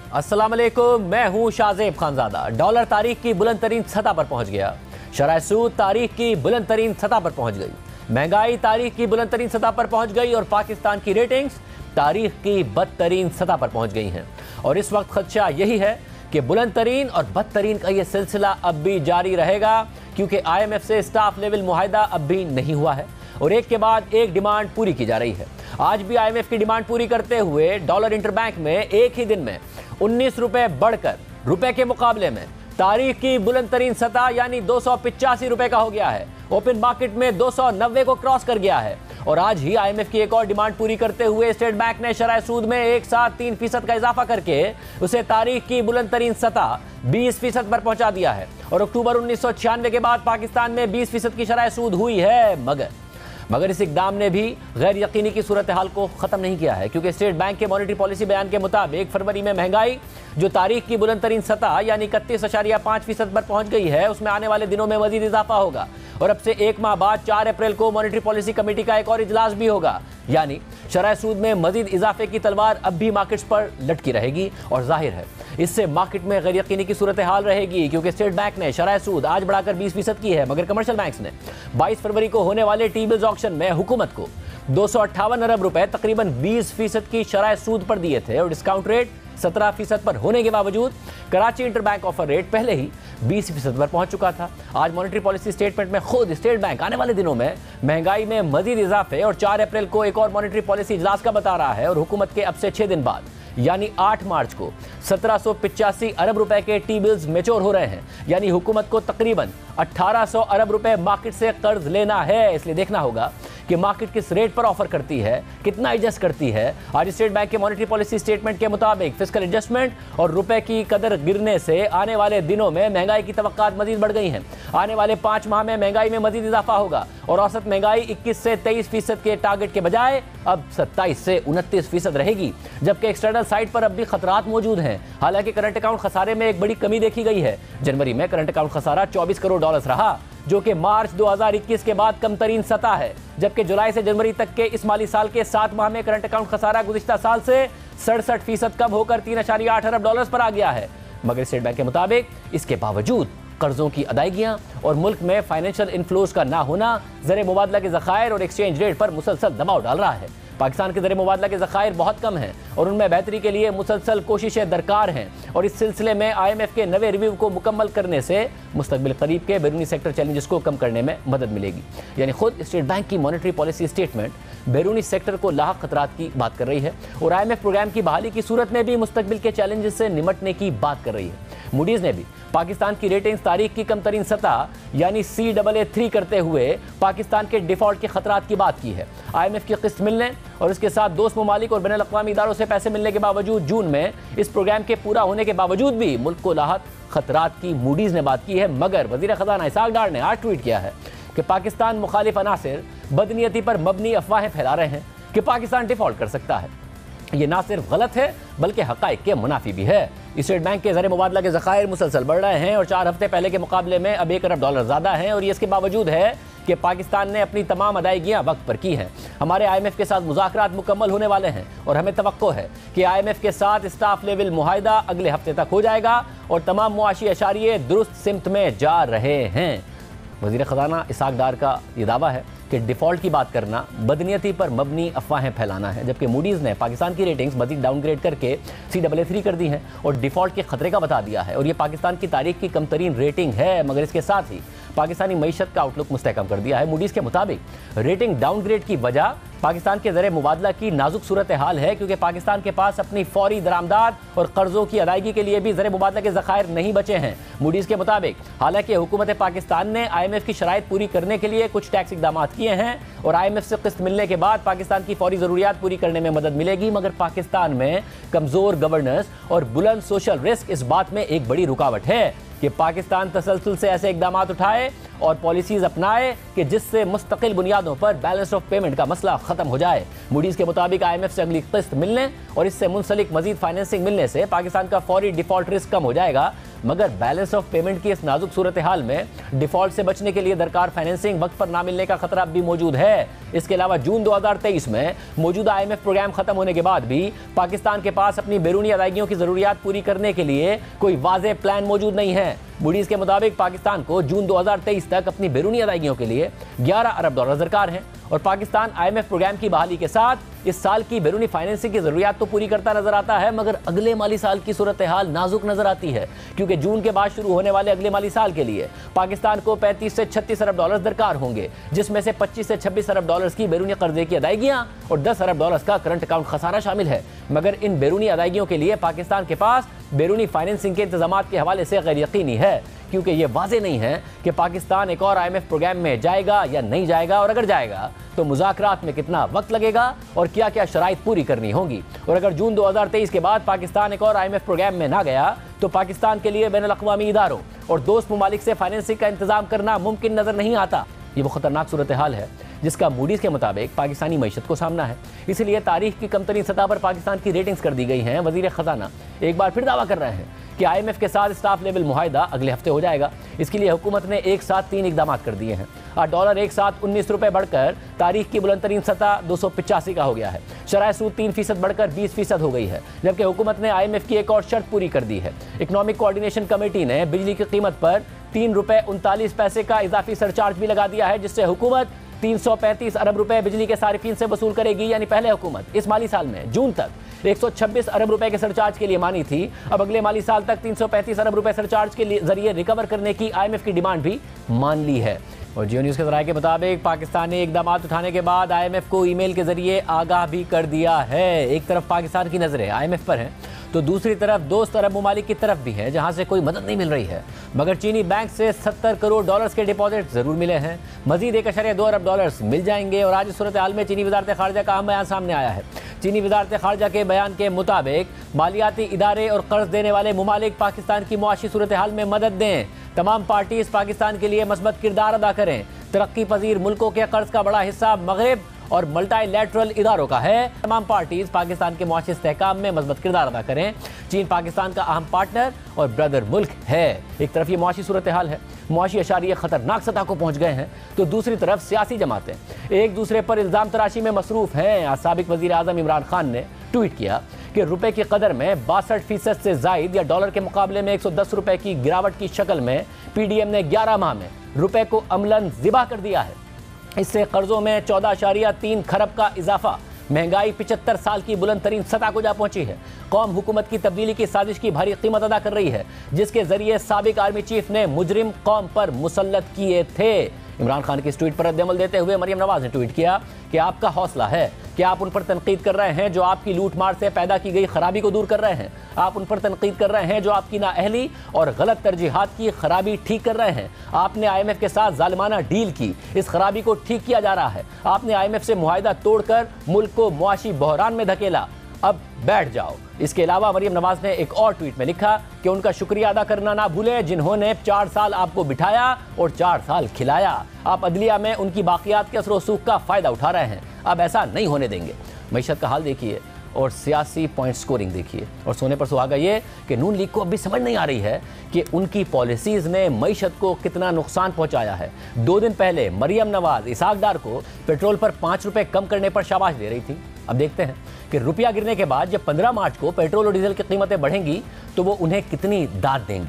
अस्सलाम वालेकुम, मैं हूं शाहजेब खानजादा। डॉलर तारीख की बुलंद तरीन सतह पर पहुंच गया। शरह सूद तारीख की बुलंद तरीन सतह पर पहुंच गई। महंगाई तारीख की बुलंद तरीन सतह पर पहुंच गई और पाकिस्तान की रेटिंग्स तारीख की बदतरीन सतह पर पहुंच गई हैं। और इस वक्त खदशा यही है कि बुलंद तरीन और बदतरीन का यह सिलसिला अब भी जारी रहेगा, क्योंकि IMF से स्टाफ लेवल मुआहिदा अब भी नहीं हुआ है और एक के बाद एक डिमांड पूरी की जा रही है। आज भी IMF की डिमांड पूरी करते हुए डॉलर इंटरबैंक में एक ही दिन में 19 रुपए बढ़कर रुपए के मुकाबले में तारीख की बुलंद तरीन सतह यानी 285 रुपए का हो गया है। ओपन मार्केट में 290 को क्रॉस कर गया है। और आज ही IMF की एक और डिमांड पूरी करते हुए स्टेट बैंक ने शरह सूद में एक साथ 3% का इजाफा करके उसे तारीख की बुलंद तरीन सतह 20% पर पहुंचा दिया है। और अक्टूबर 1996 के बाद पाकिस्तान में 20% की शरह सूद हुई है, मगर इस इकदाम ने भी गैर यकीनी की सूरत हाल को ख़त्म नहीं किया है, क्योंकि स्टेट बैंक के मॉनेटरी पॉलिसी बयान के मुताबिक फरवरी में महंगाई जो तारीख की बुलंद तरीन सतह यानी 31.5% पर पहुंच गई है, उसमें आने वाले दिनों में मजीद इजाफा होगा। और अब से एक माह बाद 4 अप्रैल को मॉनेटरी पॉलिसी कमेटी का एक और इजलास भी होगा, यानी शरह सूद में मजीद इजाफे की तलवार अब भी मार्केट्स पर लटकी रहेगी। और जाहिर है इससे मार्केट में गैर यकीनी की सूरत हाल रहेगी, क्योंकि स्टेट बैंक ने शरह सूद आज बढ़ाकर 20% की है, मगर कमर्शियल बैंक्स ने 22 फरवरी को होने वाले टी बिल्स ऑक्शन में हुकूमत को 258 अरब रुपए तकरीबन 20% की शरह सूद पर दिए थे। और डिस्काउंट रेट 17% पर होने के बावजूद कराची इंटरबैंक ऑफर रेट पहले ही 20% पर पहुंच चुका था। आज मॉनेटरी पॉलिसी स्टेटमेंट में खुद स्टेट बैंक आने वाले दिनों में महंगाई में मजीद इजाफे और 4 अप्रैल को एक और मॉनेटरी पॉलिसी इजलास का बता रहा है। और हुकूमत के अब से 6 दिन बाद यानी 8 मार्च को 1785 अरब रुपए के टी बिल्स मेच्योर हो रहे हैं, यानी हुकूमत को तकरीबन 1800 अरब रुपए मार्केट से कर्ज लेना है। इसलिए देखना होगा कि मार्केट किस रेट पर ऑफर करती है, कितना एडजस्ट करती है। आज स्टेट बैंक के मॉनेटरी पॉलिसी स्टेटमेंट के मुताबिक फिस्कल एडजस्टमेंट और रुपए की कदर गिरने से आने वाले दिनों में महंगाई की तवक्कात मजीद बढ़ गई हैं। आने वाले 5 माह में महंगाई में मजीद इजाफा होगा और औसत महंगाई 21 से 23% के टारगेट के बजाय अब 27 से 29% रहेगी, जबकि एक्सटर्नल साइड पर अब भी खतरात मौजूद हैं। हालांकि करंट अकाउंट खसारे में एक बड़ी कमी देखी गई है। जनवरी में करंट अकाउंट खसारा 24 करोड़ डॉलर रहा, जो कि मार्च 2021 के बाद कम तरीन सतह है, जबकि जुलाई से जनवरी तक के इस माली साल के 7 माह में करंट अकाउंट खसारा गुज़िश्ता साल से 67% कम होकर 3.8 अरब डॉलर्स पर आ गया है। मगर स्टेट बैंक के मुताबिक इसके बावजूद कर्जों की अदायगियां और मुल्क में फाइनेंशियल इनफ्लोज का ना होना ज़र मुबादला के ज़खायर और एक्सचेंज रेट पर मुसलसल दबाव डाल रहा है। पाकिस्तान के ज़र मुबादला के ज़खायर बहुत कम हैं और उनमें बेहतरी के लिए मुसलसल कोशिशें दरकार हैं। और इस सिलसिले में IMF के नवे रिव्यू को मुकम्मल करने से मुस्तकबिल करीब के बैरूनी सेक्टर चैलेंजेस को कम करने में मदद मिलेगी। यानी खुद स्टेट बैंक की मॉनेटरी पॉलिसी स्टेटमेंट बैरूनी सेक्टर को लाहक खतरात की बात कर रही है और IMF प्रोग्राम की बहाली की सूरत में भी मुस्तकबिल के चैलेंजेस से निमटने की बात कर रही है। मूडीज़ ने भी पाकिस्तान की रेटिंग्स तारीख की कम तरीन सतह यानी CAA3 करते हुए पाकिस्तान के डिफॉल्ट के खतरात की बात की है। IMF की किस्त मिलने और इसके साथ दोस्त ममालिक और बैनुल-अक़वामी इदारों से पैसे मिलने के बावजूद जून में इस प्रोग्राम के पूरा होने के बावजूद भी मुल्क को लाहक खतरात की मूडीज़ ने बात की है। मगर वज़ीर ख़ज़ाना इसाक डार ने आज ट्वीट किया है कि पाकिस्तान मुखालिफ अनासिर बदनीयती पर मबनी अफवाहें फैला रहे हैं कि पाकिस्तान डिफॉल्ट कर सकता है। ये ना सिर्फ गलत है बल्कि हक़ाइक़ के मुनाफी भी है। स्टेट बैंक के ज़र मुबादला के ज़खायर मुसलसल बढ़ रहे हैं और 4 हफ्ते पहले के मुकाबले में अब 1 अरब डॉलर ज़्यादा हैं। और ये इसके बावजूद है कि पाकिस्तान ने अपनी तमाम अदायगियाँ वक्त पर की हैं। हमारे IMF के साथ मुज़ाकरात मुकम्मल होने वाले हैं और हमें तवक्को है कि IMF के साथ स्टाफ लेवल मुआहिदा अगले हफ्ते तक हो जाएगा और तमाम मुआशी अशारिये दुरुस्त सिमत में जा रहे हैं। वज़ीर ख़ज़ाना इसाक डार का ये दावा है कि डिफ़ॉल्ट की बात करना बदनीयती पर मबनी अफवाहें फैलाना है, जबकि मूडीज़ ने पाकिस्तान की रेटिंग्स मज़ीद डाउनग्रेड करके CAA3 कर दी हैं और डिफ़ॉल्ट के खतरे का बता दिया है। और ये पाकिस्तान की तारीख की कम तरीन रेटिंग है, मगर इसके साथ ही पाकिस्तानी मईशत का आउटलुक मुस्तहकम कर दिया है। मूडीज़ के मुताबिक रेटिंग डाउनग्रेड की वजह पाकिस्तान के ज़र मुबादला की नाजुक सूरत हाल है, क्योंकि पाकिस्तान के पास अपनी फौरी दरामदात और कर्ज़ों की अदायगी के लिए भी ज़र मुबादला के ज़खायर नहीं बचे हैं। मूडीज़ के मुताबिक हालांकि हुकूमत पाकिस्तान ने IMF की शराइत पूरी करने के लिए कुछ टैक्स इक़दाम किए हैं और IMF से किस्त मिलने के बाद पाकिस्तान की फौरी ज़रूरियात पूरी करने में मदद मिलेगी, मगर पाकिस्तान में कमज़ोर गवर्नेंस और बुलंद सोशल रिस्क इस बात में एक बड़ी रुकावट है कि पाकिस्तान तसलसल से ऐसे इक़दाम उठाए और पॉलिसीज़ अपनाए कि जिससे मुस्तकिल बुनियादों पर बैलेंस ऑफ पेमेंट का मसला ख़त्म हो जाए। मूडीज़ के मुताबिक IMF से अगली किस्त मिलने और इससे मुंसलिक मजीद फाइनेंसिंग मिलने से पाकिस्तान का फौरी डिफ़ॉल्ट रिस्क कम हो जाएगा, मगर बैलेंस ऑफ पेमेंट की इस नाजुक सूरत हाल में डिफॉल्ट से बचने के लिए दरकार फाइनेंसिंग वक्त पर ना मिलने का खतरा भी मौजूद है। इसके अलावा जून 2023 में मौजूदा IMF प्रोग्राम खत्म होने के बाद भी पाकिस्तान के पास अपनी बैरूनी अदायगियों की जरूरियात पूरी करने के लिए कोई वाज़ेह प्लान मौजूद नहीं है। मूडीज के मुताबिक पाकिस्तान को जून 2023 तक अपनी बैरूनी अदायगियों के लिए 11 अरब डॉलर दरकार हैं और पाकिस्तान IMF प्रोग्राम की बहाली के साथ इस साल की बैरूनी फाइनेंसिंग की जरूरियात तो पूरी करता नजर आता है, मगर अगले माली साल की सूरत हाल नाजुक नजर आती है, क्योंकि जून के बाद शुरू होने वाले अगले माली साल के लिए पाकिस्तान को 35 से 36 अरब डॉलर दरकार होंगे, जिसमें से 25 से 26 अरब डॉलर की बैरूनी कर्जे की अदायगियां और 10 अरब डॉलर का करंट अकाउंट खसारा शामिल है। मगर इन बैरूनी अदायगियों के लिए पाकिस्तान के पास बैरूनी फाइनेंसिंग के इंतजाम के हवाले से गैर यकीनी है, क्योंकि यह वाज़ेह नहीं है कि पाकिस्तान एक और IMF प्रोग्राम में जाएगा या नहीं जाएगा, और अगर जाएगा तो मुज़ाकरात में कितना वक्त लगेगा और क्या क्या शराइत पूरी करनी होंगी। और अगर जून 2023 के बाद पाकिस्तान एक और IMF प्रोग्राम में ना गया तो पाकिस्तान के लिए बैनुल अक़वामी इदारों और दोस्त ममालिक से फाइनेंसिंग का इंतजाम करना मुमकिन नजर नहीं आता। ये वो खतरनाक सूरत हाल है जिसका मूडीज के मुताबिक पाकिस्तानी मईशत को सामना है। इसलिए तारीख की कमतरीन सतह पर पाकिस्तान की रेटिंग्स कर दी गई हैं। वजीर खजाना एक बार फिर दावा कर रहे हैं कि IMF के साथ स्टाफ लेवल मुआहिदा अगले हफ्ते हो जाएगा। इसके लिए हुकूमत ने एक साथ 3 इकदाम कर दिए हैं। आज डॉलर एक साथ 19 रुपये बढ़कर तारीख की बुलंदतरीन सतह 285 का हो गया है। शरह सूद 3% बढ़कर 20% हो गई है, जबकि हुकूमत ने IMF की एक और शर्त पूरी कर दी है। इकनॉमिक कोऑर्डिनेशन कमेटी ने बिजली की कीमत पर 3 रुपये 39 पैसे का इजाफी सरचार्ज भी लगा दिया है, जिससे हुकूमत 335 अरब रुपए बिजली के सारिफीन से वसूल करेगी। यानी पहले हुकूमत इस माली साल में जून तक 126 अरब रुपए के सरचार्ज के लिए मानी थी, अब अगले माली साल तक 335 अरब रुपए सरचार्ज के जरिए रिकवर करने की IMF की डिमांड भी मान ली है। और जियो न्यूज़ के ज़राए के मुताबिक पाकिस्तान ने इकदाम उठाने के बाद IMF को ईमेल के जरिए आगाह भी कर दिया है। एक तरफ पाकिस्तान की नज़रें IMF पर हैं तो दूसरी तरफ दोस्त अरब ममालिक की तरफ भी है, जहां से कोई मदद नहीं मिल रही है। मगर चीनी बैंक से 70 करोड़ डॉलर्स के डिपॉजिट जरूर मिले हैं। मजीद 1.2 अरब डॉलर्स मिल जाएंगे। और आज इस सूरत हाल में चीनी वजारत खारजा का अहम बयान सामने आया है। चीनी वजारत खारजा के बयान के मुताबिक मालियाती इदारे और कर्ज देने वाले ममालिक पाकिस्तान की मुआशी सूरत हाल में मदद दें। तमाम पार्टीज पाकिस्तान के लिए मस्बत किरदार अदा करें। तरक्की पजीर मुल्कों के कर्ज का बड़ा हिस्सा मगरब और मल्टीलैटरल इदारों का है। तमाम पार्टीज पाकिस्तान के मुआशी इस्तेहकाम में मस्बत किरदार अदा करें। चीन पाकिस्तान का अहम पार्टनर और ब्रदर मुल्क है। एक तरफ ये मुआशी सूरत हाल है, मुआशी अशारिये खतरनाक सतह को पहुंच गए हैं, तो दूसरी तरफ सियासी जमातें एक दूसरे पर इल्ज़ाम तराशी में मसरूफ हैं। आज साबिक वज़ीर आज़म इमरान खान ने ट्वीट किया कि रुपए की कदर में 62% से जायद या डॉलर के मुकाबले में 110 रुपए की गिरावट की शक्ल में PDM ने 11 माह में रुपए को अमलन ज़िबा कर दिया है। इससे कर्जों में 14.3 खरब का इजाफा, महंगाई 75 साल की बुलंद तरीन सतह को जा पहुंची है। कौम हुकूमत की तब्दीली की साजिश की भारी कीमत अदा कर रही है, जिसके जरिए साबिक आर्मी चीफ ने मुजरिम कौम पर मुसल्लत किए थे। इमरान खान की इस ट्वीट पर रद्द-ए-अमल देते हुए मरियम नवाज ने ट्वीट किया कि आपका हौसला है कि आप उन पर तनकीद कर रहे हैं जो आपकी लूट मार से पैदा की गई खराबी को दूर कर रहे हैं। आप उन पर तनकीद कर रहे हैं जो आपकी नाअहली और गलत तरजीहात की खराबी ठीक कर रहे हैं। आपने IMF के साथ जालिमाना डील की, इस खराबी को ठीक किया जा रहा है। आपने IMF से मुआहिदा तोड़कर मुल्क को मुआशी बहरान में धकेला, अब बैठ जाओ। इसके अलावा मरियम नवाज ने एक और ट्वीट में लिखा कि उनका शुक्रिया अदा करना ना भूलें जिन्होंने 4 साल आपको बिठाया और 4 साल खिलाया। आप अदलिया में उनकी बाकियात के असर व सूख का फ़ायदा उठा रहे हैं, अब ऐसा नहीं होने देंगे। मईशत का हाल देखिए और सियासी पॉइंट स्कोरिंग देखिए। और सोने पर सुहागा ये कि नून लीग को अभी समझ नहीं आ रही है कि उनकी पॉलिसीज़ ने मईशत को कितना नुकसान पहुंचाया है। 2 दिन पहले मरियम नवाज इसहाक डार को पेट्रोल पर 5 रुपये कम करने पर शाबाश दे रही थी। अब देखते हैं कि रुपया गिरने के बाद जब 15 मार्च को पेट्रोल और डीजल की कीमतें बढ़ेंगी तो वो उन्हें कितनी दाद देंगी।